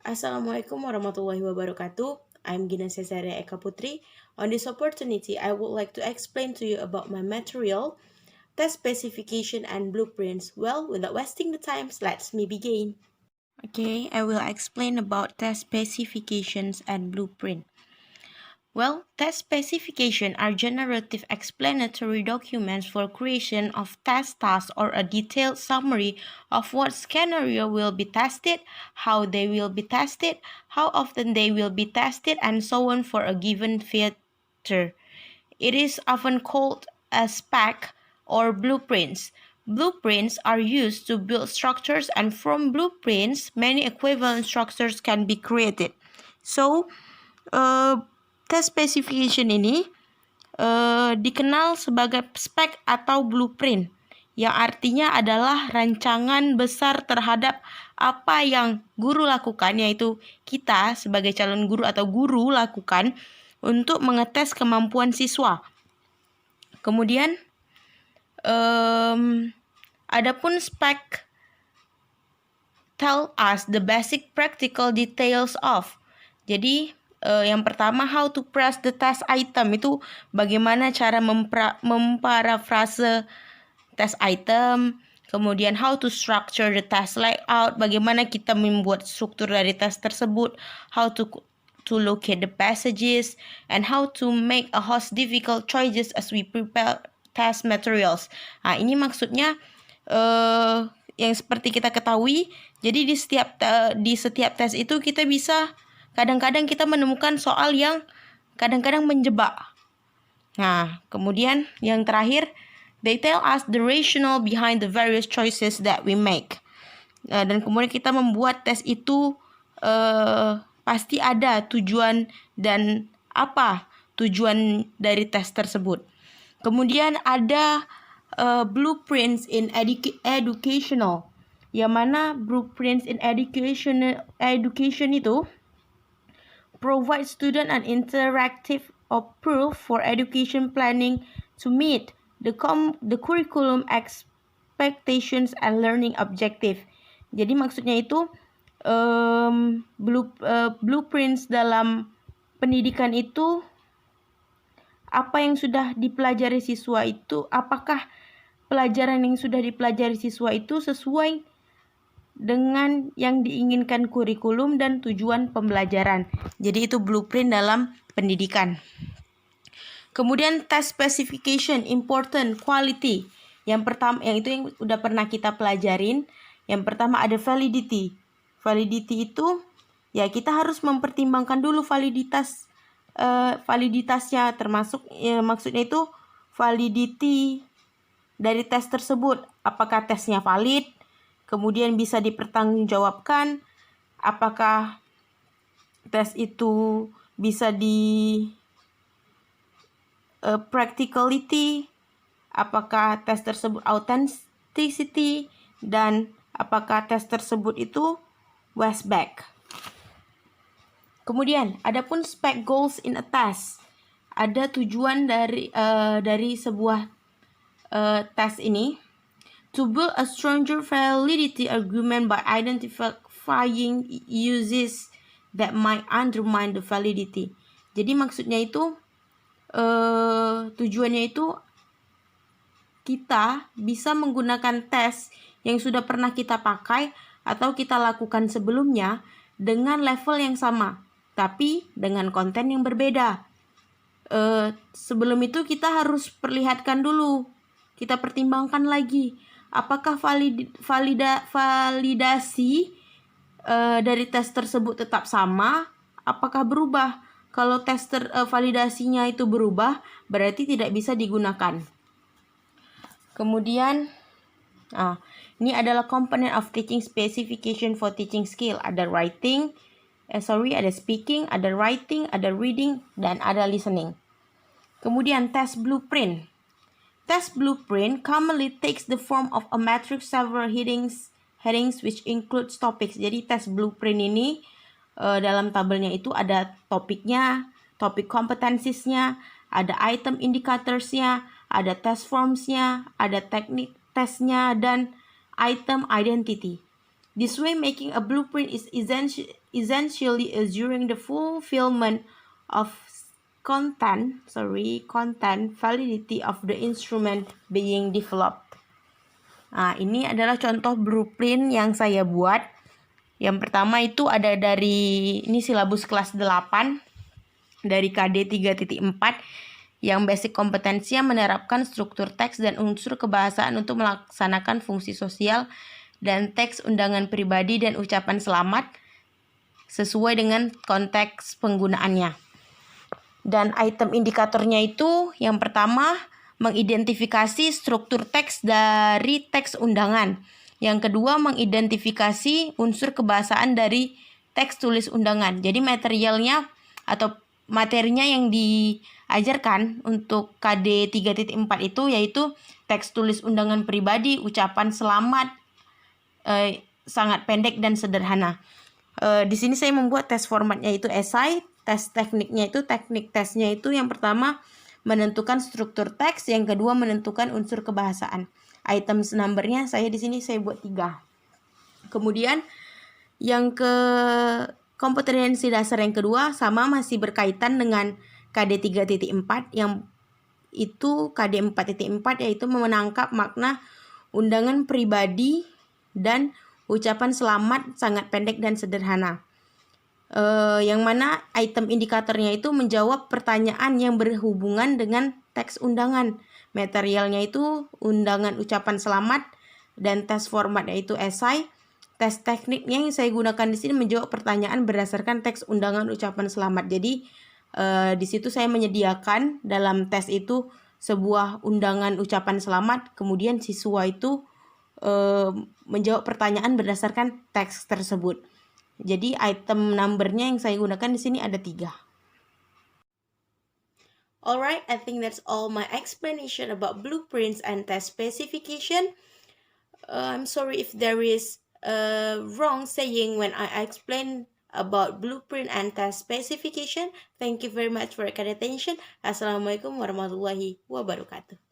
Assalamualaikum warahmatullahi wabarakatuh. I'm Gina Cesaria Eka Putri. On this opportunity, I would like to explain to you about my material, test specification and blueprints. Well, without wasting the time, let's me begin. Okay, I will explain about test specifications and blueprint. Well, test specifications are generative explanatory documents for creation of test tasks or a detailed summary of what scenario will be tested, how they will be tested, how often they will be tested, and so on for a given feature. It is often called a spec or blueprints. Blueprints are used to build structures, and from blueprints, many equivalent structures can be created. So, test specification ini dikenal sebagai spek atau blueprint, yang artinya adalah rancangan besar terhadap apa yang guru lakukan, yaitu kita sebagai calon guru atau guru lakukan untuk mengetes kemampuan siswa. Kemudian, adapun spek tell us the basic practical details of. Jadi, yang pertama, how to press the test item, itu bagaimana cara memparafrase test item. Kemudian how to structure the test layout, bagaimana kita membuat struktur dari tes tersebut. How to locate the passages, and how to make a host difficult choices as we prepare test materials. Nah, ini maksudnya yang seperti kita ketahui, jadi di setiap tes itu kita bisa kadang-kadang kita menemukan soal yang kadang-kadang menjebak. Nah, kemudian yang terakhir, they tell us the rationale behind the various choices that we make. Dan kemudian kita membuat tes itu pasti ada tujuan dan apa tujuan dari tes tersebut. Kemudian ada blueprints in educational, yang mana blueprints in education itu provide student an interactive approach for education planning to meet the curriculum expectations and learning objective. Jadi maksudnya itu blueprints dalam pendidikan itu apa yang sudah dipelajari siswa itu, apakah pelajaran yang sudah dipelajari siswa itu sesuai dengan yang diinginkan kurikulum dan tujuan pembelajaran. Jadi itu blueprint dalam pendidikan. Kemudian test specification, important, quality. Yang pertama, yang itu yang udah pernah kita pelajarin. Yang pertama ada validity. Validity itu ya kita harus mempertimbangkan dulu validitasnya, termasuk maksudnya itu validity dari tes tersebut. Apakah tesnya valid? Kemudian bisa dipertanggungjawabkan, apakah tes itu bisa di practicality, apakah tes tersebut authenticity, dan apakah tes tersebut itu Westback. Kemudian, adapun spec goals in a test, ada tujuan dari sebuah tes ini. To build a stronger validity argument by identifying uses that might undermine the validity. Jadi maksudnya itu tujuannya itu kita bisa menggunakan tes yang sudah pernah kita pakai atau kita lakukan sebelumnya dengan level yang sama, tapi dengan konten yang berbeda. Sebelum itu kita harus perlihatkan dulu, kita pertimbangkan lagi apakah validasi dari tes tersebut tetap sama, apakah berubah. Kalau tes validasinya itu berubah, berarti tidak bisa digunakan. Kemudian, ini adalah component of teaching specification for teaching skill. Ada ada speaking, ada writing, ada reading, dan ada listening. Kemudian test blueprint. Test blueprint commonly takes the form of a matrix several headings which includes topics. Jadi test blueprint ini dalam tabelnya itu ada topiknya, topik kompetensisnya, ada item indicatorsnya, ada test formsnya, ada teknik tesnya, dan item identity. This way, making a blueprint is essentially assuring the fulfillment of content validity of the instrument being developed. Nah, ini adalah contoh blueprint yang saya buat. Yang pertama itu ada dari ini silabus kelas 8 dari KD 3.4 yang basic kompetensinya menerapkan struktur teks dan unsur kebahasaan untuk melaksanakan fungsi sosial dan teks undangan pribadi dan ucapan selamat sesuai dengan konteks penggunaannya. Dan item indikatornya itu yang pertama mengidentifikasi struktur teks dari teks undangan. Yang kedua mengidentifikasi unsur kebahasaan dari teks tulis undangan. Jadi materialnya atau materinya yang diajarkan untuk KD 3.4 itu yaitu teks tulis undangan pribadi, ucapan selamat, sangat pendek dan sederhana. Di sini saya membuat tes formatnya itu esai, tes tekniknya itu teknik tesnya itu yang pertama menentukan struktur teks, yang kedua menentukan unsur kebahasaan. Items numbernya saya di sini saya buat 3. Kemudian yang ke kompetensi dasar yang kedua sama masih berkaitan dengan KD 3.4 yang itu KD 4.4 yaitu menangkap makna undangan pribadi dan ucapan selamat sangat pendek dan sederhana. Yang mana item indikatornya itu menjawab pertanyaan yang berhubungan dengan teks undangan. Materialnya itu undangan ucapan selamat dan tes formatnya itu esai. Tes tekniknya yang saya gunakan di sini menjawab pertanyaan berdasarkan teks undangan ucapan selamat. Jadi di situ saya menyediakan dalam tes itu sebuah undangan ucapan selamat, kemudian siswa itu menjawab pertanyaan berdasarkan teks tersebut. Jadi item numbernya yang saya gunakan di sini ada 3. Alright, I think that's all my explanation about blueprints and test specification. I'm sorry if there is wrong saying when I explain about blueprint and test specification. Thank you very much for your attention. Assalamualaikum warahmatullahi wabarakatuh.